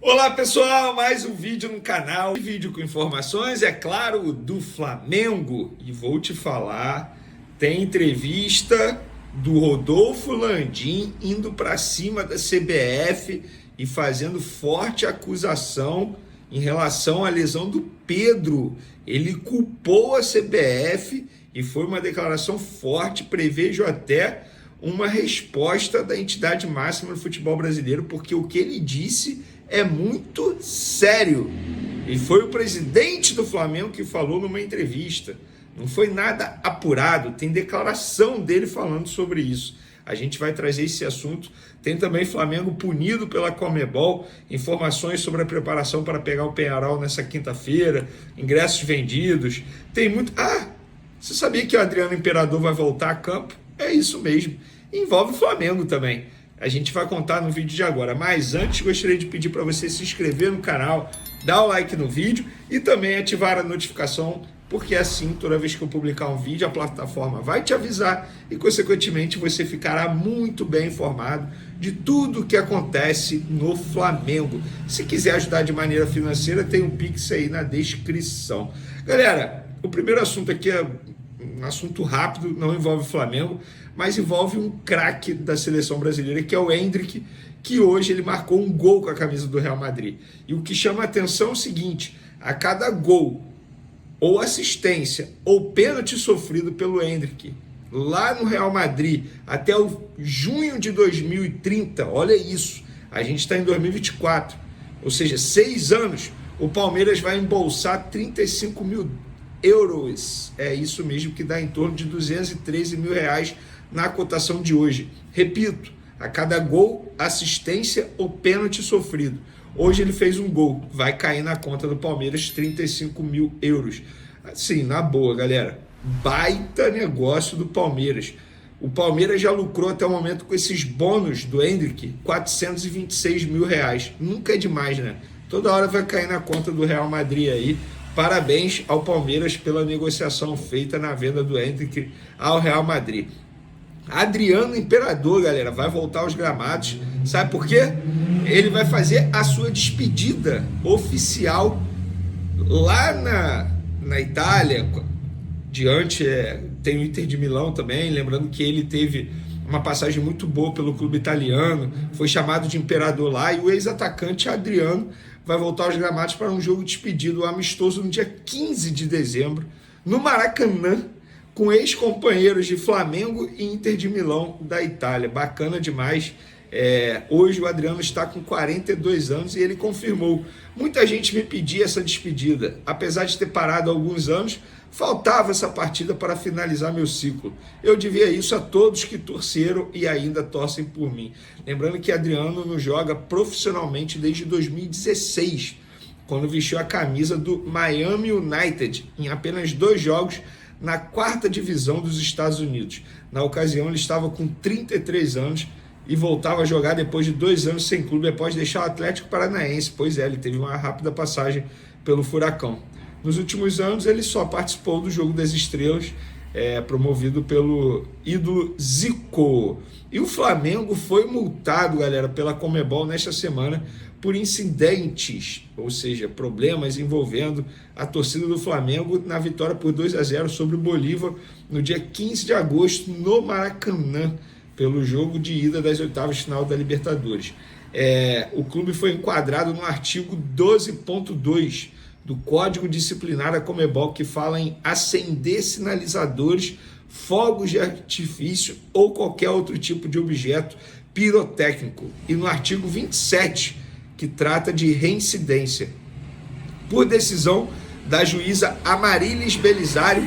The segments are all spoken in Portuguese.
Olá pessoal, mais um vídeo no canal, vídeo com informações, é claro, do Flamengo. E vou te falar, tem entrevista do Rodolfo Landim indo para cima da CBF e fazendo forte acusação em relação à lesão do Pedro. Ele culpou a CBF e foi uma declaração forte, prevejo até uma resposta da entidade máxima do futebol brasileiro, porque o que ele disse é muito sério. E foi o presidente do Flamengo que falou numa entrevista. Não foi nada apurado, tem declaração dele falando sobre isso. A gente vai trazer esse assunto. Tem também Flamengo punido pela Conmebol, informações sobre a preparação para pegar o Peñarol nessa quinta-feira, ingressos vendidos. Tem muito... você sabia que o Adriano Imperador vai voltar a campo? É isso mesmo. Envolve o Flamengo também. A gente vai contar no vídeo de agora. Mas antes, gostaria de pedir para você se inscrever no canal, dar o like no vídeo e também ativar a notificação, porque assim, toda vez que eu publicar um vídeo, a plataforma vai te avisar e, consequentemente, você ficará muito bem informado de tudo o que acontece no Flamengo. Se quiser ajudar de maneira financeira, tem um Pix aí na descrição. Galera, o primeiro assunto aqui é um assunto rápido, não envolve o Flamengo, mas envolve um craque da seleção brasileira, que é o Endrick, que hoje ele marcou um gol com a camisa do Real Madrid. E o que chama a atenção é o seguinte: a cada gol, ou assistência, ou pênalti sofrido pelo Endrick, lá no Real Madrid, até o junho de 2030, olha isso, a gente está em 2024, ou seja, 6 anos, o Palmeiras vai embolsar 35 mil euros, é isso mesmo, que dá em torno de 213 mil reais na cotação de hoje. Repito, a cada gol, assistência ou pênalti sofrido. Hoje ele fez um gol, vai cair na conta do Palmeiras 35 mil euros. Assim, na boa, galera, baita negócio do Palmeiras. O Palmeiras já lucrou até o momento com esses bônus do Endrick, 426 mil reais. Nunca é demais, né? Toda hora vai cair na conta do Real Madrid aí. Parabéns ao Palmeiras pela negociação feita na venda do Endrick ao Real Madrid. Adriano Imperador, galera, vai voltar aos gramados. Sabe por quê? Ele vai fazer a sua despedida oficial lá na Itália. Tem o Inter de Milão também. Lembrando que ele teve uma passagem muito boa pelo clube italiano. Foi chamado de Imperador lá. E o ex-atacante Adriano vai voltar aos gramados para um jogo despedido amistoso no dia 15 de dezembro, no Maracanã, com ex-companheiros de Flamengo e Inter de Milão da Itália. Bacana demais. Hoje o Adriano está com 42 anos e ele confirmou. Muita gente me pedia essa despedida. Apesar de ter parado há alguns anos, faltava essa partida para finalizar meu ciclo. Eu devia isso a todos que torceram e ainda torcem por mim. Lembrando que Adriano não joga profissionalmente desde 2016, quando vestiu a camisa do Miami United em apenas 2 jogos na 4ª divisão dos Estados Unidos. Na ocasião ele estava com 33 anos e voltava a jogar depois de 2 anos sem clube, após deixar o Atlético Paranaense. Pois é, ele teve uma rápida passagem pelo Furacão. Nos últimos anos ele só participou do Jogo das Estrelas, promovido pelo ídolo Zico. E o Flamengo foi multado, galera, pela Conmebol nesta semana por incidentes, ou seja, problemas envolvendo a torcida do Flamengo na vitória por 2-0 sobre o Bolívar no dia 15 de agosto no Maracanã, pelo jogo de ida das oitavas de final da Libertadores. O clube foi enquadrado no artigo 12.2 do Código Disciplinar da Conmebol, que fala em acender sinalizadores, fogos de artifício ou qualquer outro tipo de objeto pirotécnico, e no artigo 27, que trata de reincidência. Por decisão da juíza Amarilis Belisário,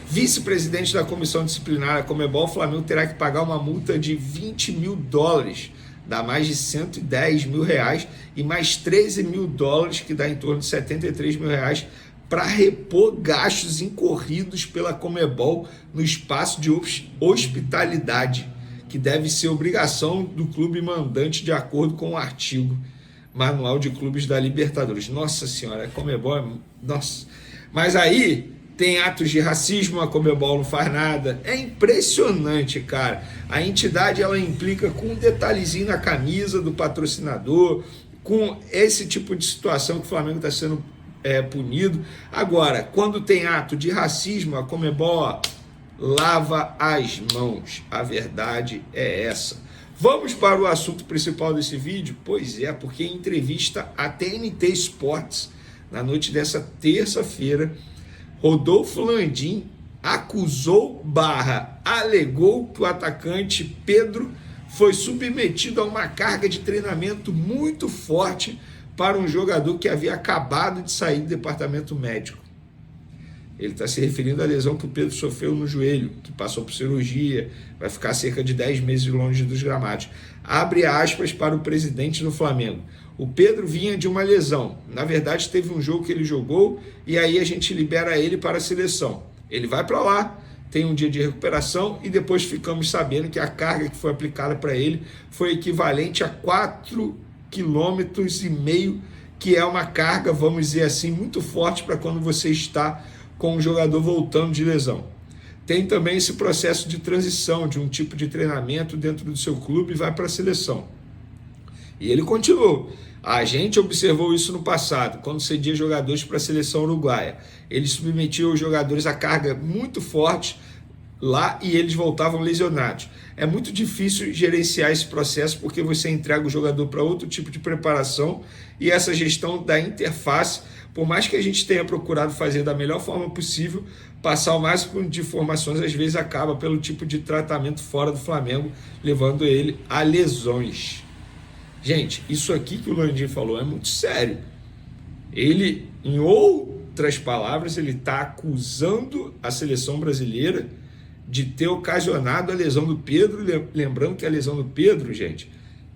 vice-presidente da Comissão Disciplinar da Conmebol, o Flamengo terá que pagar uma multa de 20 mil dólares, dá mais de 110 mil reais, e mais 13 mil dólares, que dá em torno de 73 mil reais, para repor gastos incorridos pela Conmebol no espaço de hospitalidade, que deve ser obrigação do clube mandante de acordo com o artigo Manual de Clubes da Libertadores. Nossa senhora, a Conmebol nossa. Mas aí tem atos de racismo, a Conmebol não faz nada. É impressionante, cara. A entidade, ela implica com um detalhezinho na camisa do patrocinador, com esse tipo de situação que o Flamengo está sendo punido. Agora, quando tem ato de racismo, a Conmebol lava as mãos. A verdade é essa. Vamos para o assunto principal desse vídeo? Pois é, porque em entrevista à TNT Sports, na noite dessa terça-feira, Rodolfo Landim alegou que o atacante Pedro foi submetido a uma carga de treinamento muito forte para um jogador que havia acabado de sair do departamento médico. Ele está se referindo à lesão que o Pedro sofreu no joelho, que passou por cirurgia, vai ficar cerca de 10 meses longe dos gramados. Abre aspas para o presidente do Flamengo. O Pedro vinha de uma lesão. Na verdade, teve um jogo que ele jogou e aí a gente libera ele para a seleção. Ele vai para lá, tem um dia de recuperação e depois ficamos sabendo que a carga que foi aplicada para ele foi equivalente a 4,5 km, que é uma carga, vamos dizer assim, muito forte para quando você está com um jogador voltando de lesão. Tem também esse processo de transição de um tipo de treinamento dentro do seu clube e vai para a seleção. E ele continuou. A gente observou isso no passado, quando cedia jogadores para a seleção uruguaia. Ele submetia os jogadores a carga muito forte lá e eles voltavam lesionados. É muito difícil gerenciar esse processo porque você entrega o jogador para outro tipo de preparação e essa gestão da interface, por mais que a gente tenha procurado fazer da melhor forma possível, passar o máximo de informações, às vezes acaba pelo tipo de tratamento fora do Flamengo, levando ele a lesões. Gente, isso aqui que o Landim falou é muito sério. Ele, em outras palavras, ele está acusando a seleção brasileira de ter ocasionado a lesão do Pedro. Lembrando que a lesão do Pedro, gente,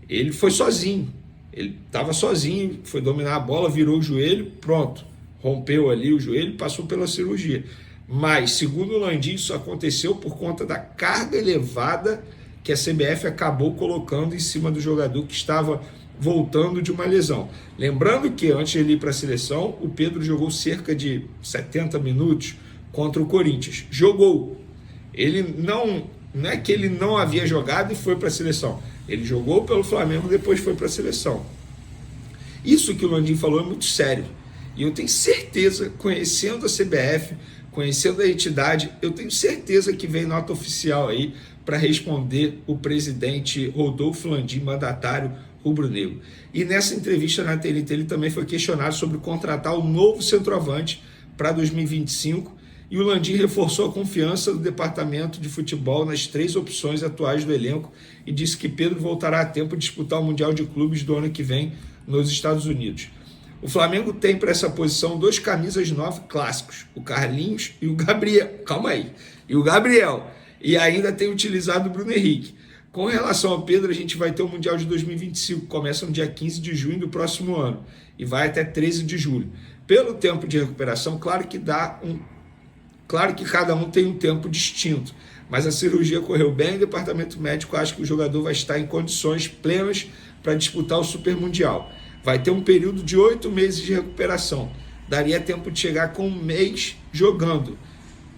ele foi sozinho. Ele estava sozinho, foi dominar a bola, virou o joelho, pronto. Rompeu ali o joelho e passou pela cirurgia. Mas, segundo o Landim, isso aconteceu por conta da carga elevada que a CBF acabou colocando em cima do jogador que estava voltando de uma lesão. Lembrando que antes de ele ir para a seleção, o Pedro jogou cerca de 70 minutos contra o Corinthians. Jogou. Ele não é que ele não havia jogado e foi para a seleção. Ele jogou pelo Flamengo e depois foi para a seleção. Isso que o Landim falou é muito sério. E eu tenho certeza, conhecendo a CBF, conhecendo a entidade, eu tenho certeza que vem nota oficial aí para responder o presidente Rodolfo Landim, mandatário rubro-negro. E nessa entrevista na TNT ele também foi questionado sobre contratar o novo centroavante para 2025 e o Landim reforçou a confiança do departamento de futebol nas 3 opções atuais do elenco e disse que Pedro voltará a tempo de disputar o Mundial de Clubes do ano que vem nos Estados Unidos. O Flamengo tem para essa posição 2 camisas 9 clássicos, o Carlinhos e o Gabriel. Calma aí. E o Gabriel. E ainda tem utilizado o Bruno Henrique. Com relação ao Pedro, a gente vai ter o Mundial de 2025, começa no dia 15 de junho do próximo ano e vai até 13 de julho. Pelo tempo de recuperação, claro que cada um tem um tempo distinto, mas a cirurgia correu bem e o departamento médico acha que o jogador vai estar em condições plenas para disputar o Super Mundial. Vai ter um período de 8 meses de recuperação. Daria tempo de chegar com 1 mês jogando,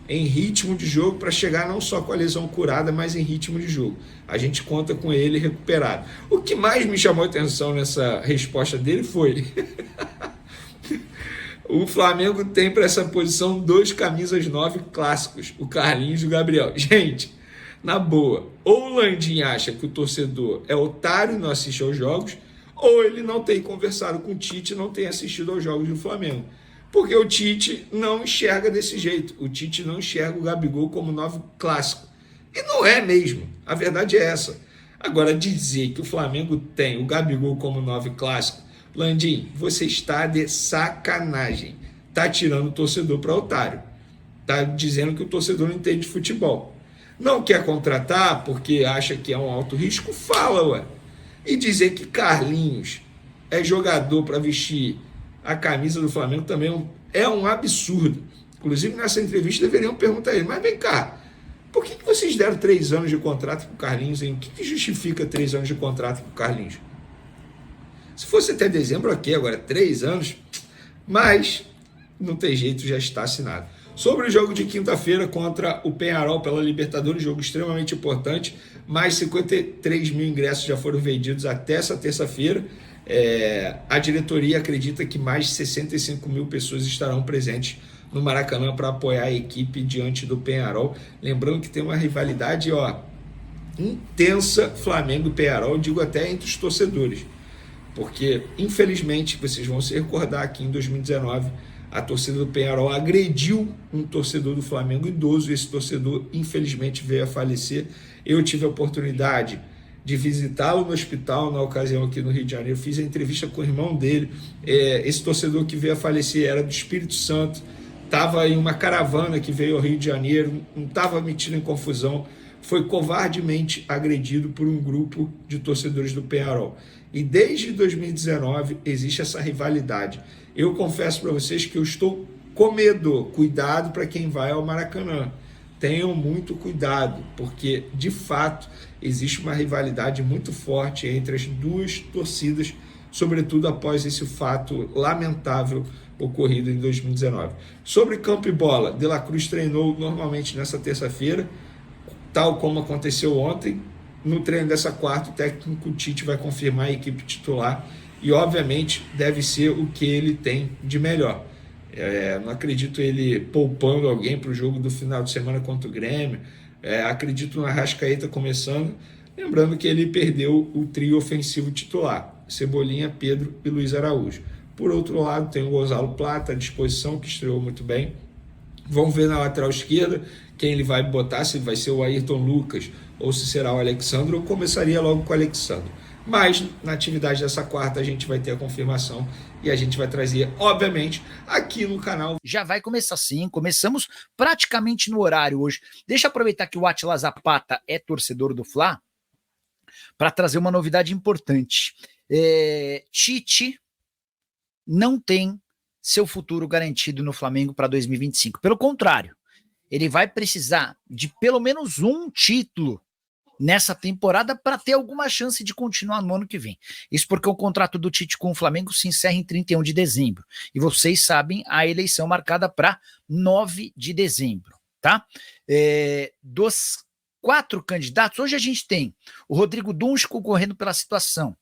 em ritmo de jogo, para chegar não só com a lesão curada, mas em ritmo de jogo. A gente conta com ele recuperado. O que mais me chamou a atenção nessa resposta dele foi o Flamengo tem para essa posição 2 camisas 9 clássicos, o Carlinhos e o Gabriel. Gente, na boa, ou o Landim acha que o torcedor é otário e não assiste aos jogos, ou ele não tem conversado com o Tite e não tem assistido aos jogos do Flamengo. Porque o Tite não enxerga desse jeito. O Tite não enxerga o Gabigol como 9 clássico. E não é mesmo. A verdade é essa. Agora, dizer que o Flamengo tem o Gabigol como 9 clássico, Landim, você está de sacanagem. Está tirando o torcedor para otário. Está dizendo que o torcedor não entende de futebol. Não quer contratar porque acha que é um alto risco? Fala, ué. E dizer que Carlinhos é jogador para vestir a camisa do Flamengo também é um absurdo. Inclusive, nessa entrevista, deveriam perguntar a ele, mas vem cá, por que vocês deram 3 anos de contrato para o Carlinhos? Hein? O que justifica 3 anos de contrato para o Carlinhos? Se fosse até dezembro, ok, agora 3 anos, mas não tem jeito, já está assinado. Sobre o jogo de quinta-feira contra o Peñarol pela Libertadores, jogo extremamente importante, mais 53 mil ingressos já foram vendidos até essa terça-feira. A diretoria acredita que mais de 65 mil pessoas estarão presentes no Maracanã para apoiar a equipe diante do Peñarol. Lembrando que tem uma rivalidade intensa Flamengo e Peñarol, digo até entre os torcedores, porque infelizmente vocês vão se recordar que em 2019 a torcida do Peñarol agrediu um torcedor do Flamengo idoso, e esse torcedor infelizmente veio a falecer. Eu tive a oportunidade de visitá-lo no hospital na ocasião aqui no Rio de Janeiro, fiz a entrevista com o irmão dele. Esse torcedor que veio a falecer era do Espírito Santo, estava em uma caravana que veio ao Rio de Janeiro, não estava metido em confusão, foi covardemente agredido por um grupo de torcedores do Peñarol. E desde 2019 existe essa rivalidade. Eu confesso para vocês que eu estou com medo. Cuidado para quem vai ao Maracanã. Tenham muito cuidado, porque de fato existe uma rivalidade muito forte entre as duas torcidas, sobretudo após esse fato lamentável ocorrido em 2019. Sobre campo e bola, De La Cruz treinou normalmente nessa terça-feira, tal como aconteceu ontem. No treino dessa quarta, o técnico Tite vai confirmar a equipe titular e, obviamente, deve ser o que ele tem de melhor. Não acredito ele poupando alguém para o jogo do final de semana contra o Grêmio. Acredito no Arrascaeta começando. Lembrando que ele perdeu o trio ofensivo titular: Cebolinha, Pedro e Luiz Araújo. Por outro lado, tem o Gonzalo Plata à disposição, que estreou muito bem. Vamos ver na lateral esquerda quem ele vai botar, se vai ser o Ayrton Lucas ou se será o Alexandre. Eu começaria logo com o Alexandre. Mas na atividade dessa quarta a gente vai ter a confirmação e a gente vai trazer, obviamente, aqui no canal. Já vai começar sim, começamos praticamente no horário hoje. Deixa eu aproveitar que o Átila Zapata é torcedor do Fla para trazer uma novidade importante. Tite não tem seu futuro garantido no Flamengo para 2025. Pelo contrário, ele vai precisar de pelo menos um título nessa temporada para ter alguma chance de continuar no ano que vem. Isso porque o contrato do Tite com o Flamengo se encerra em 31 de dezembro. E vocês sabem, a eleição marcada para 9 de dezembro, tá? Dos 4 candidatos, hoje a gente tem o Rodrigo Dunsch concorrendo pela situação,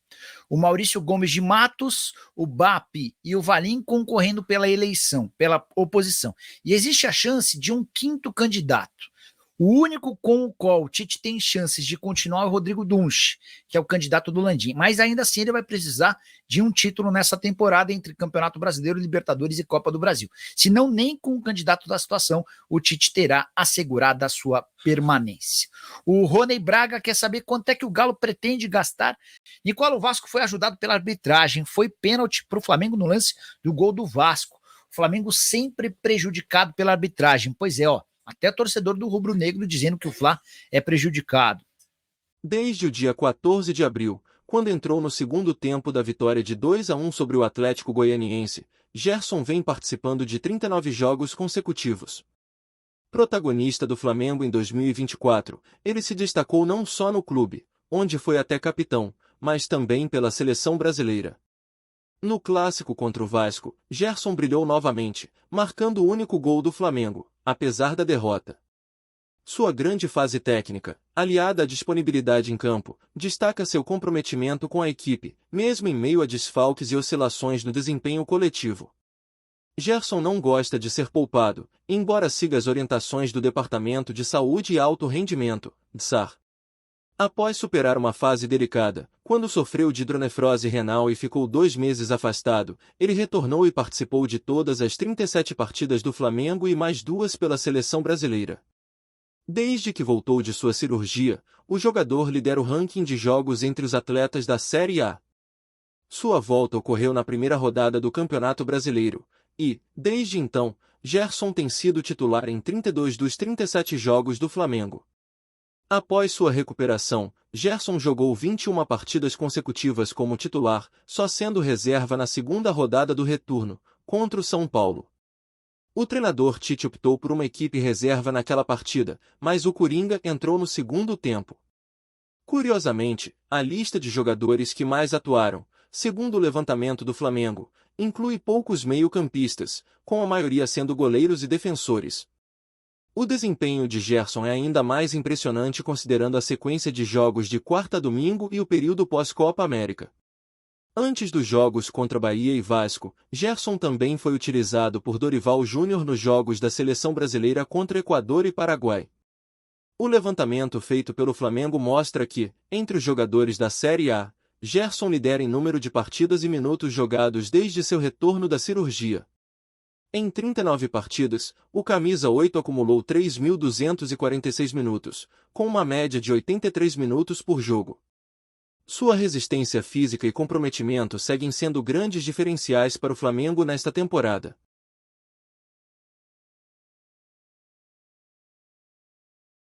o Maurício Gomes de Matos, o BAP e o Valim concorrendo pela eleição, pela oposição. E existe a chance de um 5º candidato. O único com o qual o Tite tem chances de continuar é o Rodrigo Dunsch, que é o candidato do Landim. Mas ainda assim ele vai precisar de um título nessa temporada entre Campeonato Brasileiro, Libertadores e Copa do Brasil. Senão nem com o candidato da situação o Tite terá assegurada a sua permanência. O Rony Braga quer saber quanto é que o Galo pretende gastar. Nicola, o Vasco foi ajudado pela arbitragem. Foi pênalti para o Flamengo no lance do gol do Vasco. O Flamengo sempre prejudicado pela arbitragem. Pois é, até torcedor do Rubro Negro dizendo que o Fla é prejudicado. Desde o dia 14 de abril, quando entrou no segundo tempo da vitória de 2-1 sobre o Atlético Goianiense, Gerson vem participando de 39 jogos consecutivos. Protagonista do Flamengo em 2024, ele se destacou não só no clube, onde foi até capitão, mas também pela seleção brasileira. No clássico contra o Vasco, Gerson brilhou novamente, marcando o único gol do Flamengo, apesar da derrota. Sua grande fase técnica, aliada à disponibilidade em campo, destaca seu comprometimento com a equipe, mesmo em meio a desfalques e oscilações no desempenho coletivo. Gerson não gosta de ser poupado, embora siga as orientações do Departamento de Saúde e Alto Rendimento, DSAR. Após superar uma fase delicada, quando sofreu de hidronefrose renal e ficou 2 meses afastado, ele retornou e participou de todas as 37 partidas do Flamengo e mais 2 pela seleção brasileira. Desde que voltou de sua cirurgia, o jogador lidera o ranking de jogos entre os atletas da Série A. Sua volta ocorreu na primeira rodada do Campeonato Brasileiro, e, desde então, Gerson tem sido titular em 32 dos 37 jogos do Flamengo. Após sua recuperação, Gerson jogou 21 partidas consecutivas como titular, só sendo reserva na segunda rodada do retorno, contra o São Paulo. O treinador Tite optou por uma equipe reserva naquela partida, mas o Coringa entrou no segundo tempo. Curiosamente, a lista de jogadores que mais atuaram, segundo o levantamento do Flamengo, inclui poucos meio-campistas, com a maioria sendo goleiros e defensores. O desempenho de Gerson é ainda mais impressionante considerando a sequência de jogos de quarta a domingo e o período pós-Copa América. Antes dos jogos contra Bahia e Vasco, Gerson também foi utilizado por Dorival Júnior nos jogos da seleção brasileira contra Equador e Paraguai. O levantamento feito pelo Flamengo mostra que, entre os jogadores da Série A, Gerson lidera em número de partidas e minutos jogados desde seu retorno da cirurgia. Em 39 partidas, o camisa 8 acumulou 3.246 minutos, com uma média de 83 minutos por jogo. Sua resistência física e comprometimento seguem sendo grandes diferenciais para o Flamengo nesta temporada.